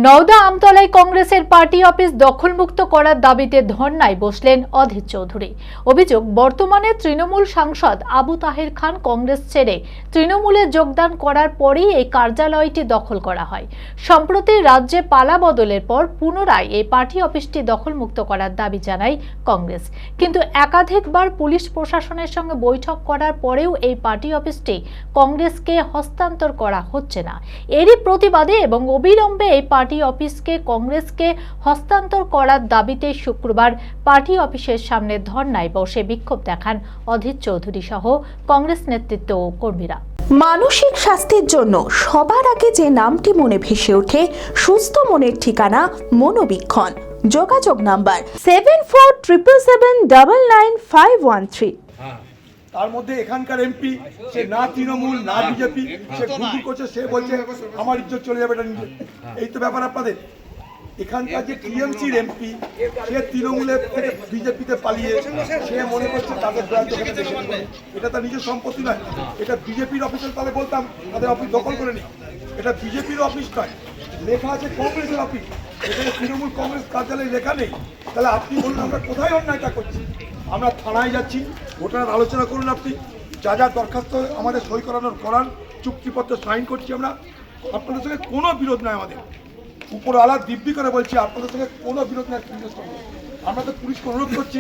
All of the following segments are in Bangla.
নওদা আমতলায় কংগ্রেসের পার্টি অফিস দখলমুক্ত করার দাবিতে ধর্নায় বসলেন অধীর চৌধুরী। অভিযোগ, বর্তমানে তৃণমূল সাংসদ আবু তাহের খান কংগ্রেস ছেড়ে তৃণমূলে যোগদান করার পরেই এই কার্যালয়টি দখল করা হয়। সম্প্রতি রাজ্যে পালা বদলের পর পুনরায় এই পার্টি অফিসটি দখলমুক্ত করার দাবি জানায় কংগ্রেস, কিন্তু একাধিকবার পুলিশ প্রশাসনের সঙ্গে বৈঠক করার পরেও এই পার্টি অফিসটি কংগ্রেসকে হস্তান্তর করা হচ্ছে না। এরই প্রতিবাদে এবং অবিলম্বে এই পার্টি অফিসকে কংগ্রেসকে হস্তান্তর করার দাবিতে শুক্রবার পার্টি অফিসের সামনে ধর্নায় বসে বিক্ষোভ দেখান অধীর চৌধুরী সহ কংগ্রেস নেতৃত্ব ও কর্মীরা। মানসিক স্বাস্থ্যের জন্য সবার আগে যে নামটি মনে ভেসে ওঠে, সুস্থ মনের ঠিকানা মনোবীক্ষণ। যোগাযোগ নাম্বার 7477799513। তার মধ্যে এখানকার এমপি সে না তৃণমূল না বিজেপি, সে ঘুরঘুর করছে, সে বলছে আমার ইজ্জত চলে যাবে। এটা নিজে এই তো ব্যাপার আপনাদের। এখানকার যে টিএমসির এমপি সে তৃণমূলের থেকে বিজেপিতে পালিয়ে সে মনে করছে তাদের এটা তার নিজের সম্পত্তি নয়, এটা বিজেপির অফিসের। তাহলে বলতাম তাদের অফিস দখল করে নি, এটা বিজেপির অফিস নয়, লেখা আছে কংগ্রেসের অফিস। এখানে তৃণমূল কংগ্রেস কার্যালয় লেখা নেই। তাহলে আপনি বলুন আমরা কোথায় অন্যায়টা করছি? আমরা থানায় যাচ্ছি, ভোটার আলোচনা করুন, আপনি যা যা দরখাস্ত আমাদের সই করানোর করান, চুক্তিপত্র সাইন করছি আমরা। আপনাদের সঙ্গে কোনো বিরোধ নয় আমাদের, উপর আলা দিব্যি করে বলছি আপনাদের সঙ্গে কোনো বিরোধ নয়। আমরা তো পুলিশকে অনুরোধ করছি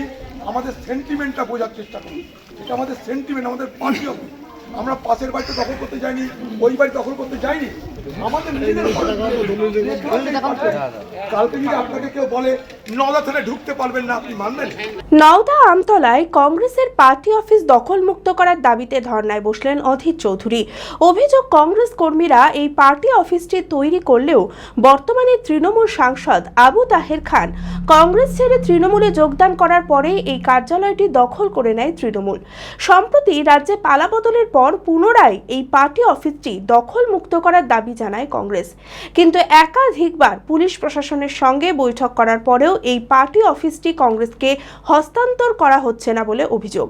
আমাদের সেন্টিমেন্টটা বোঝার চেষ্টা করুন। এটা আমাদের সেন্টিমেন্ট, আমাদের পার্টি অফিস। আমরা পাশের বাড়িতে দখল করতে যাইনি, ওই বাড়ি দখল করতে যাইনি, আমাদের কালকে যদি আপনাকে কেউ বলে নওদা থানায় ঢুকতে পারবেন না, আপনি মানবেন? নওদা আমতলায় কংগ্রেসের পার্টি অফিস দখলমুক্ত করার দাবিতে ধর্নায় বসলেন অধীর চৌধুরী। অভিযোগ, কংগ্রেস কর্মীরা এই পার্টি অফিসটি তৈরি করলেও বর্তমানে তৃণমূল সাংসদ আবু তাহের খান কংগ্রেস ছেড়ে তৃণমূলে যোগদান করার পরেই এই কার্যালয়টি দখল করে নেয় তৃণমূল। সম্প্রতি রাজ্যে পালাবদলের পর পুনরায় এই পার্টি অফিসটি দখলমুক্ত করার দাবি জানায় কংগ্রেস, কিন্তু একাধিকবার পুলিশ প্রশাসনের সঙ্গে বৈঠক করার পরেও এই পার্টি অফিসটি কংগ্রেসকে হস্তান্তর করা হচ্ছে না বলে অভিযোগ।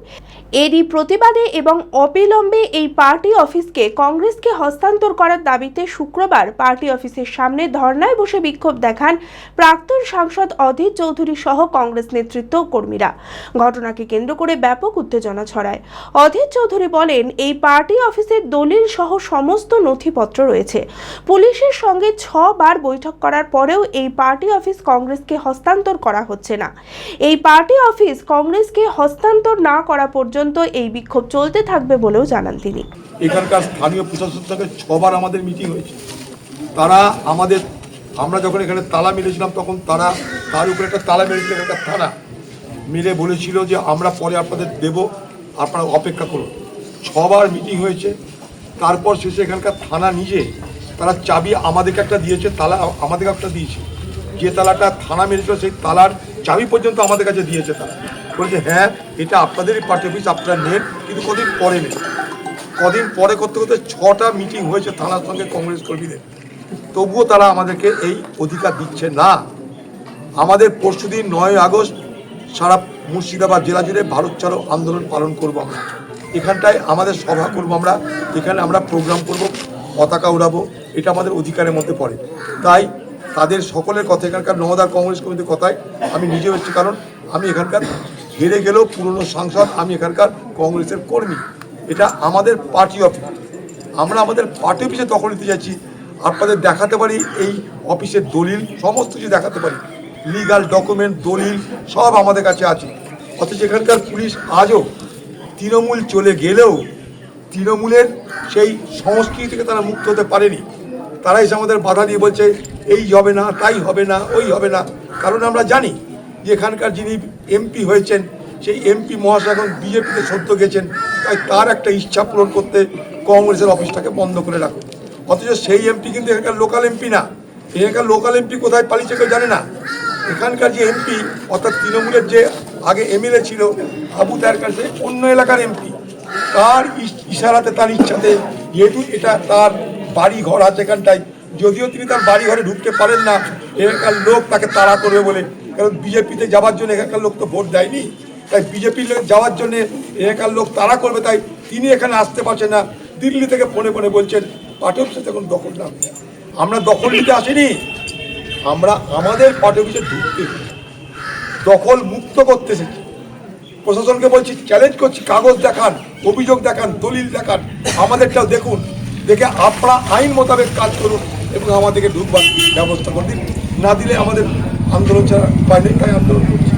এরই প্রতিবাদে এবং অবিলম্বে এই পার্টি অফিসকে কংগ্রেসকে হস্তান্তর করার দাবিতে শুক্রবার পার্টি অফিসের সামনে ধর্নায় বসে বিক্ষোভ দেখান প্রাক্তন সাংসদ অধীর চৌধুরী সহ কংগ্রেস নেতৃত্ব ও কর্মীরা। ঘটনাকে কেন্দ্র করে ব্যাপক উত্তেজনা ছড়ায়। অধীর চৌধুরী বলেন, এই পার্টি অফিসের দলিল সহ সমস্ত নথিপত্র রয়েছে। পুলিশের সঙ্গে 6 বার বৈঠক করার পরেও এই পার্টি অফিস কংগ্রেসকে হস্তান্তর করা হচ্ছে না। এই পার্টি অফিস কংগ্রেসকে হস্তান্তর না করা পর্যন্ত এই বিক্ষোভ চলতে থাকবে বলেও জানান তিনি। এখানকার স্থানীয় প্রশাসন থেকে 6 বার আমাদের মিটিং হয়েছে। আমরা যখন এখানে তালা মেরেছিলাম তখন তার উপরে একটা তালা মেরেছিল একটা থানা মেরে বলেছিল যে আমরা পরে আপনাদের দেব, আপনারা অপেক্ষা করুন। 6 বার মিটিং হয়েছে। তারপর শেষে এখানকার থানা নিজে তারা চাবি আমাদেরকে একটা দিয়েছে, তালা আমাদেরকে একটা দিয়েছে। যে তালাটা থানা মেরেছিল সেই তালার চাবি পর্যন্ত আমাদের কাছে দিয়েছে। তারা বলেছে হ্যাঁ এটা আপনাদেরই পার্টি অফিস, আপনারা নেন, কিন্তু কদিন পরে নেন। কদিন পরে করতে করতে 6টা মিটিং হয়েছে থানার সঙ্গে কংগ্রেস কর্মীদের, তবুও তারা আমাদেরকে এই অধিকার দিচ্ছে না। আমাদের পরশুদিন 9 আগস্ট সারা মুর্শিদাবাদ জেলা জুড়ে ভারত ছাড়ো আন্দোলন পালন করব। আমরা এখানটায় আমাদের সভা করব, আমরা এখানে আমরা প্রোগ্রাম করব, পতাকা উড়াবো, এটা আমাদের অধিকারের মধ্যে পড়ে। তাই তাদের সকলের কথা, এখানকার নওদার কংগ্রেস কমিটির কথায় আমি নিজেও এসেছি, কারণ আমি এখানকার হেরে গেলেও পুরনো সাংসদ, আমি এখানকার কংগ্রেসের কর্মী। এটা আমাদের পার্টি অফিস, আমরা আমাদের পার্টি অফিসে দখল নিতে যাচ্ছি। আপনাদের দেখাতে পারি এই অফিসের দলিল, সমস্ত কিছু দেখাতে পারি, লিগাল ডকুমেন্ট দলিল সব আমাদের কাছে আছে। অথচ এখানকার পুলিশ আজও তৃণমূল চলে গেলেও তৃণমূলের সেই সংস্কৃতি থেকে তারা মুক্ত হতে পারেনি। তারা এসে আমাদের বাধা দিয়ে বলছে এই হবে না, তাই হবে না, ওই হবে না। কারণ আমরা জানি যে এখানকার যিনি এমপি হয়েছেন সেই এমপি মহাশয় এখন বিজেপিতে সদ্য গেছেন, তাই তার একটা ইচ্ছা পূরণ করতে কংগ্রেসের অফিসটাকে বন্ধ করে রাখুন। অথচ সেই এমপি কিন্তু এখানকার লোকাল এমপি না। এখানকার লোকাল এমপি কোথায় পালিয়েছে কেউ জানে না। এখানকার যে এমপি অর্থাৎ তৃণমূলের যে আগে এমএলএ ছিল আবু তাহের কাছে অন্য এলাকার এমপি, তার ইশারাতে তার ইচ্ছাতে, যেহেতু এটা তার বাড়ি ঘর আছে এখানটায়, যদিও তিনি তার বাড়ি ঘরে ঢুকতে পারেন না, এখানকার লোক তাকে তাড়া করবে বলে। কারণ বিজেপিতে যাওয়ার জন্য এখানকার লোক তো ভোট দেয়নি, তাই বিজেপির যাওয়ার জন্য এখানকার লোক তাড়া করবে, তাই তিনি এখানে আসতে পারছেন না। দিল্লি থেকে ফোনে ফোনে বলছেন পার্টি অফিসে এখন দখল না। আমরা দখল নিতে আসিনি, আমরা আমাদের পার্টি অফিসে ঢুকতে দখল মুক্ত করতে এসেছি। প্রশাসনকে বলছি, চ্যালেঞ্জ করছি, কাগজ দেখান, অভিযোগ দেখান, দলিল দেখান, আমাদেরটাও দেখুন, দেখে আপনারা আইন মোতাবেক কাজ করুন এবং আমাদেরকে ঢুকবার ব্যবস্থা করে দিন। না দিলে আমাদের আন্দোলন ছাড়া উপায় নেই, তাই আন্দোলন করছি।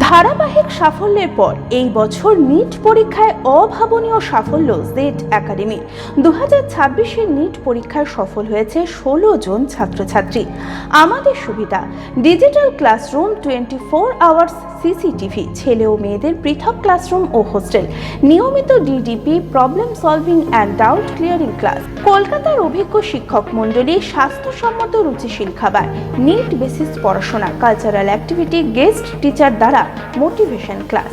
ধারাবাহিক সাফল্যের পর এই বছর নিট পরীক্ষায় অভাবনীয় সাফল্য জেড একাডেমি। 2026-এর নিট পরীক্ষায় সফল হয়েছে 16 জন ছাত্রছাত্রী। আমাদের সুবিধা ডিজিটাল ক্লাসরুম, 24 আওয়ার্স সিসিটিভি, ছেলে ও মেয়েদের পৃথক ক্লাসরুম ও হোস্টেল, নিয়মিত DDP, problem solving and doubt clearing class, কলকাতার অভিজ্ঞ শিক্ষক মণ্ডলী, স্বাস্থ্যসম্মত রুচিশীল খাবার, নিট বেসিস পড়াশোনা, কালচারাল অ্যাক্টিভিটি, গেস্ট টিচার দ্বারা মোটিভেশন ক্লাস,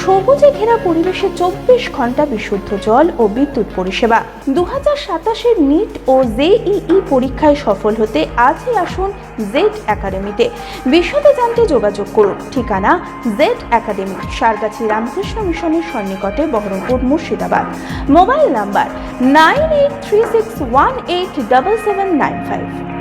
সবুজে ঘেরা পরিবেশে 24 ঘন্টা বিশুদ্ধ জল ও বিদ্যুৎ পরিষেবা। 2027-এর নিট ও জেইই পরীক্ষায় সফল হতে আজই আসুন জেড একাডেমিতে। বিশদে জানতে যোগাযোগ করুন। ঠিকানা জেড একাডেমি, সারগাছি রামকৃষ্ণ মিশনের সন্নিকটে, বহরমপুর, মুর্শিদাবাদ। Mobile number 9836187795।